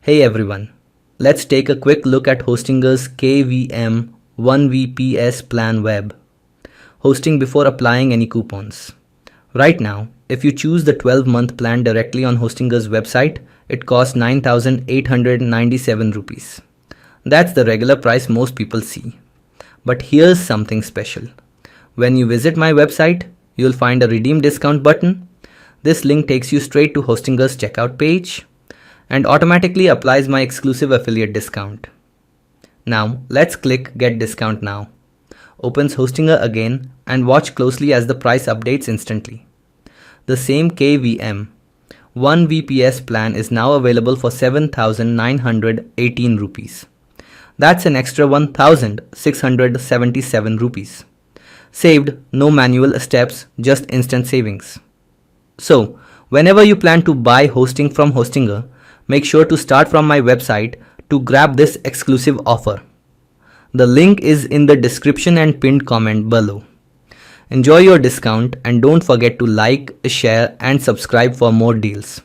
Hey everyone, let's take a quick look at Hostinger's KVM 1 VPS plan web. Hosting before applying any coupons. Right now, if you choose the 12-month plan directly on Hostinger's website, it costs 9,897 rupees. That's the regular price most people see. But here's something special. When you visit my website, you'll find a redeem discount button. This link takes you straight to Hostinger's checkout page and automatically applies my exclusive affiliate discount. Now let's click Get Discount Now. Opens Hostinger again and watch closely as the price updates instantly. The same KVM 1 VPS plan is now available for 7,918 rupees. That's an extra 1,677 rupees. Saved, no manual steps, just instant savings. So, whenever you plan to buy hosting from Hostinger, make sure to start from my website to grab this exclusive offer. The link is in the description and pinned comment below. Enjoy your discount and don't forget to like, share and subscribe for more deals.